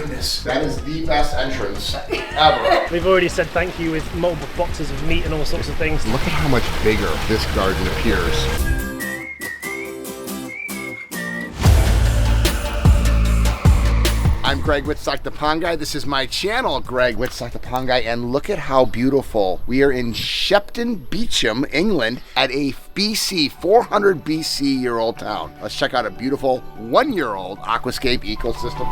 goodness, that is the best entrance ever. We've already said thank you with multiple boxes of meat and all sorts of things. Look at how much bigger this garden appears. I'm Greg Wittstock, the Pond Guy. This is my channel, Greg Wittstock, the Pond Guy, and look at how beautiful. We are in Shepton Beecham, England, at a BC, 400 BC year old town. Let's check out a beautiful 1-year-old Aquascape ecosystem.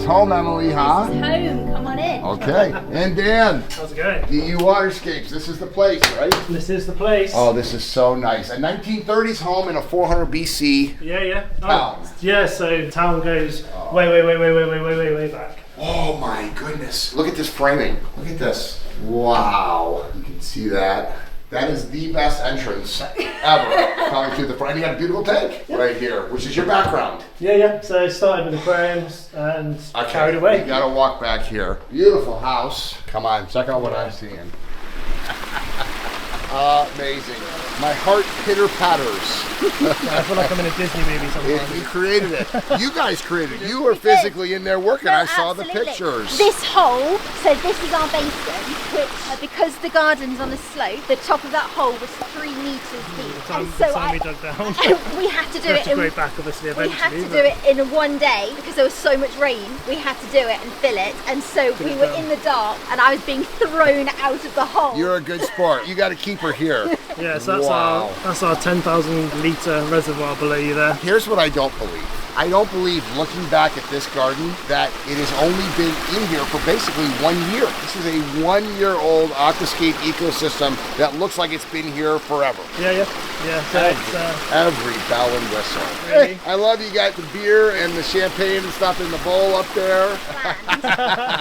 Home, Emily, huh? This is home. Come on in. Okay. And Dan. How's it going? DU Waterscapes. This is the place, right? This is the place. Oh, this is so nice. A 1930s home in a 400 BC Yeah. town. Oh, yeah, so town goes way back. Oh my goodness. Look at this framing. Look at this. Wow. You can see that. That is the best entrance ever coming through the front. And you got a beautiful tank right here, which is your background. Yeah. So started with aquariums and carried away. You gotta walk back here. Beautiful house. Come on, check out what I'm seeing. Amazing. My heart pitter patters. I feel like I'm in a Disney movie sometimes. You created it. You guys created it. You were physically in there working. No, I saw absolutely. the pictures. This hole, so this is our basin, which because the garden's on a slope, the top of that hole was 3 meters deep. The time we dug down. We had to do We it had to go back obviously we eventually. had to do it in one day because there was so much rain. We had to do it and fill it, and so we were in the dark and I was being thrown out of the hole. You're a good sport. You got to keep her here. Yeah, so that's our 10,000 litre reservoir below you there. Here's what I don't believe. I don't believe, looking back at this garden, that it has only been in here for basically 1 year. This is a 1-year-old aquascape ecosystem that looks like it's been here forever. Yeah. So Every bell and whistle. Really? I love you got the beer and the champagne and stuff in the bowl up there.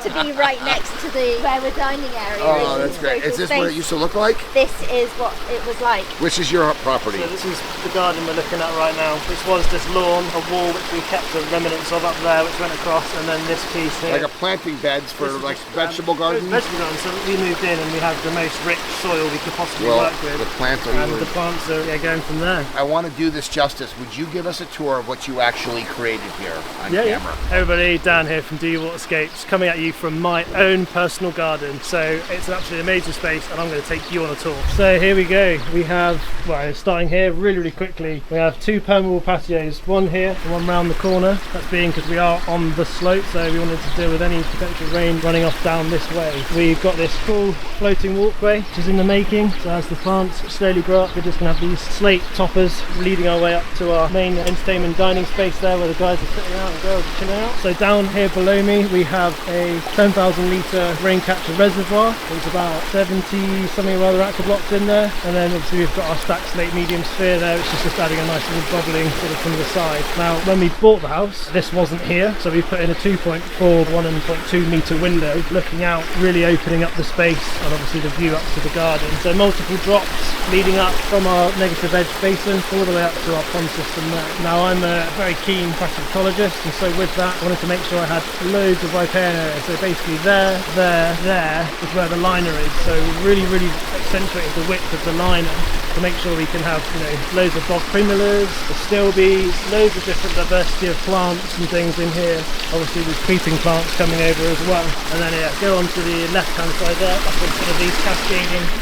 To be right next to the where we're dining area. Oh, that's great. Is this what it used to look like? This is what it was like. Which is your property? So this is the garden we're looking at right now. This was this lawn, a wall which we kept the remnants of up there, which went across, and then this piece here. Like a planting beds for like vegetable gardens? Vegetable gardens. So we moved in and we have the most rich soil we could possibly work with. The plants are and the plants are going from there. I want to do this justice. Would you give us a tour of what you actually created here on camera? Everybody, Dan here from DU Waterscapes, coming at you from my own personal garden. So it's an absolutely amazing space and I'm going to take you on a tour. So here we go. We have, well, starting here really quickly, we have 2 permeable patios, one here and one round the corner. That's being because we are on the slope, so we wanted to deal with any potential rain running off down this way. We've got this cool floating walkway, which is in the making. So as the plants slowly grow up, we're just going to have these slate toppers leading our way up to our main entertainment dining space there, where the guys are sitting out and girls are chilling out. So down here below me, we have a 10,000 litre rain capture reservoir. There's about 70 something or other aqua blocks in there, and then obviously we've got our stacked slate medium sphere there, which is just adding a nice little bubbling sort of from the side. Now, when we bought the house, this wasn't here, so we put in a 2.4, 1.2 metre window looking out, really opening up the space and obviously the view up to the garden. So multiple drops leading up from our negative edge basin all the way up to our pond system there. Now I'm a very keen aquatic ecologist, and so with that I wanted to make sure I had loads of riparian areas. So basically there is where the liner is, so really accentuated the width of the liner to make sure we can have, you know, loads of bog primulas, the stilbees, loads of different diversity of plants and things in here. Obviously there's creeping plants coming over as well. And then go on to the left hand side there, up on some of these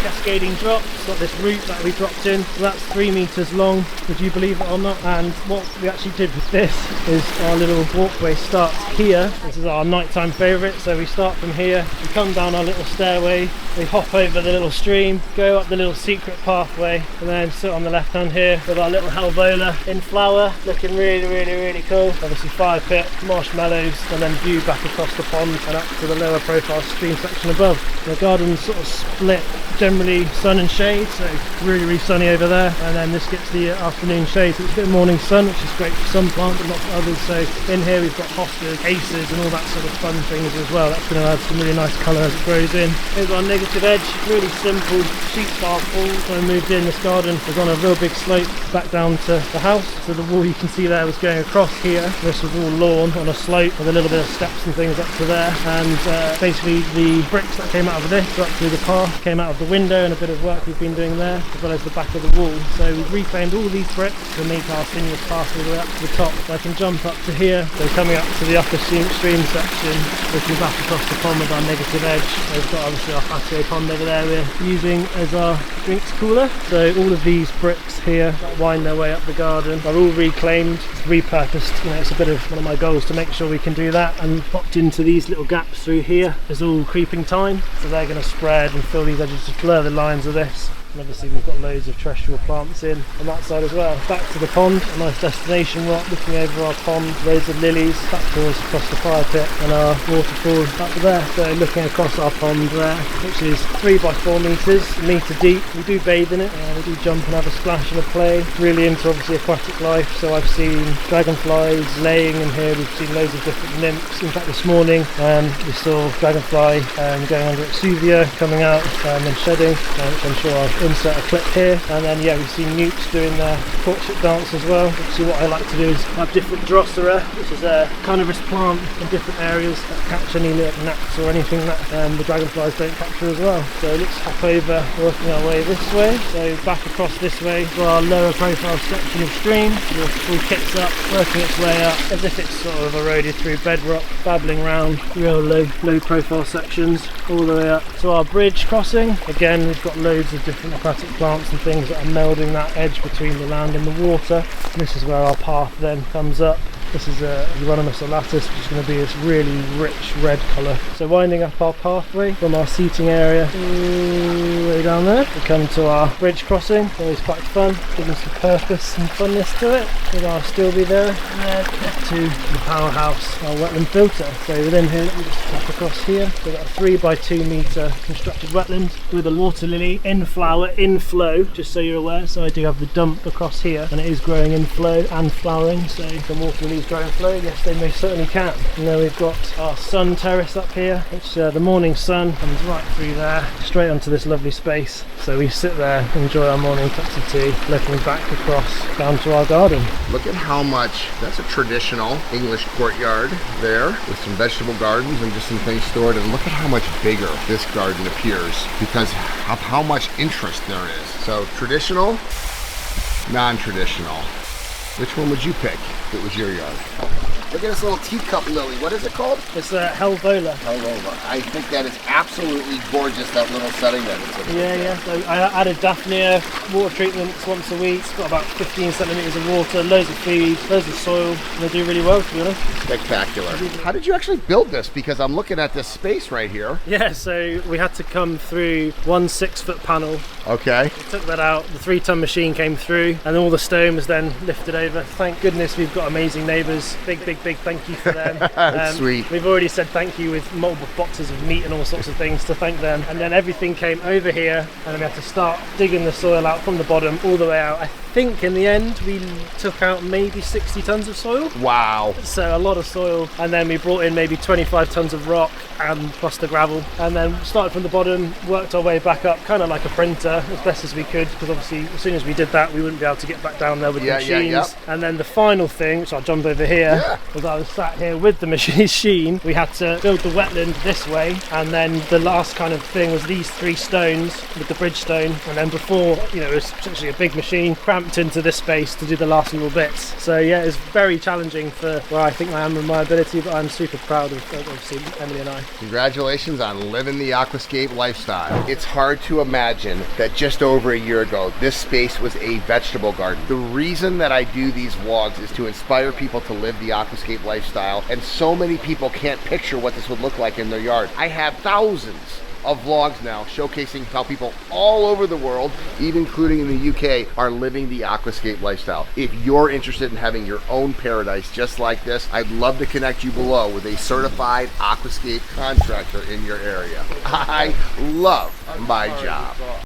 cascading drops. Got this route that we dropped in, so that's 3 meters long, would you believe it or not? And what we actually did with this is our little walkway starts here. This is our nighttime favourite, so we start from here, we come down our little stairway, we hop over the little stream, go up the little secret pathway, and then sit on the left hand here with our little Helvola in flower, looking really cool. Obviously fire pit, marshmallows, and then view back across the pond and up to the lower profile stream section above. The garden's sort of split, generally sun and shade, so really sunny over there, and then this gets the afternoon shade, so it's a bit of morning sun, which is great for some plants but not for others. So in here we've got hostas, aces and all that sort of fun things as well. That's going to add some really nice colour as it grows in. Here's our negative edge, really simple sheep bar pool. When I moved in, this garden was on a real big slope back down to the house, so the wall you can see there was going across here. This was all lawn on a slope with a little bit of steps and things up to there, and basically the bricks that came out of this up through the path came out of the window, and a bit of work we've been doing there as well as the back of the wall. So we've reclaimed all these bricks to make our sinuous path all the way up to the top. So I can jump up to here, so coming up to the upper stream section, looking back across the pond with our negative edge. We've got obviously our patio pond over there we're using as our drinks cooler. So all of these bricks here that wind their way up the garden are all reclaimed, repurposed. You know, it's a bit of one of my goals to make sure we can do that, and popped into these little gaps through here is all creeping thyme, so they're going to spread and fill these edges to blur the lines of this. And obviously we've got loads of terrestrial plants in on that side as well. Back to the pond, a nice destination rock looking over our pond, loads of lilies, back towards across the fire pit, and our waterfall up there. So looking across our pond there, which is 3 by 4 meters, a metre deep. We do bathe in it, we do jump and have a splash and a play. Really into obviously aquatic life, so I've seen dragonflies laying in here, we've seen loads of different nymphs. In fact this morning we saw dragonfly going under exuvia, coming out and shedding, which I'm sure I'll insert a clip here. And then yeah, we've seen newts doing their courtship dance as well. Actually what I like to do is have different Drosera, which is a carnivorous plant in different areas that catch any little gnats or anything that the dragonflies don't capture as well. So let's hop over, working our way this way. So back across this way for our lower profile section of stream. The waterfall kicks up, working its way up as if it's sort of eroded through bedrock, babbling round real low profile sections all the way up to our bridge crossing. Again, we've got loads of different aquatic plants and things that are melding that edge between the land and the water. And this is where our path then comes up. This is a Euronymous olatus, which is going to be this really rich red colour. So winding up our pathway from our seating area all the way down there, we come to our bridge crossing. Always quite fun, giving some purpose and funness to it. With our stilby there, and then up to the powerhouse, our wetland filter. So within here, let me just tap across here. So we've got a 3 by 2 metre constructed wetland with a water lily in flower, in flow, just so you're aware. So I do have the dump across here, and it is growing in flow and flowering. So can water lilies grow in flow? Yes, they most certainly can. And then we've got our sun terrace up here, which the morning sun comes right through there, straight onto this lovely space. So we sit there, enjoy our morning cups of tea, looking back across down to our garden. Look at how much, that's a traditional English courtyard there with some vegetable gardens and just some things stored, and look at how much bigger this garden appears because of how much interest there is. So traditional, non-traditional. Which one would you pick if it was your yard? Look at this little teacup lily. What is it called? It's a Helvola. Helvola. I think that is absolutely gorgeous, that little setting that it's in. Yeah. So I added Daphnia, water treatments once a week. It's got about 15 centimetres of water, loads of feed, loads of soil. And they do really well, to be honest. Spectacular. How did you actually build this? Because I'm looking at this space right here. Yeah, so we had to come through one 6-foot panel. Okay. We took that out, the 3-ton machine came through, and all the stone was then lifted over. Thank goodness we've got amazing neighbours. Big thank you for them. Sweet. We've already said thank you with multiple boxes of meat and all sorts of things to thank them. And then everything came over here, and then we had to start digging the soil out from the bottom all the way out. I think in the end we took out maybe 60 tons of soil. Wow. So a lot of soil, and then we brought in maybe 25 tons of rock and plus the gravel, and then started from the bottom, worked our way back up kind of like a printer as best as we could, because obviously as soon as we did that we wouldn't be able to get back down there with the machines. And then the final thing, which I'll jump over here, as I was sat here with the machine, we had to build the wetland this way, and then the last kind of thing was these 3 stones with the bridge stone, and then before, you know, it was actually a big machine cramped into this space to do the last little bits. So yeah, it's very challenging for where I think I am in my ability, but I'm super proud of obviously Emily and I. Congratulations on living the aquascape lifestyle. It's hard to imagine that just over a year ago, this space was a vegetable garden. The reason that I do these vlogs is to inspire people to live the aquascape lifestyle, and so many people can't picture what this would look like in their yard. I have thousands of vlogs now showcasing how people all over the world, even including in the UK, are living the aquascape lifestyle. If you're interested in having your own paradise just like this, I'd love to connect you below with a certified aquascape contractor in your area. I love my job.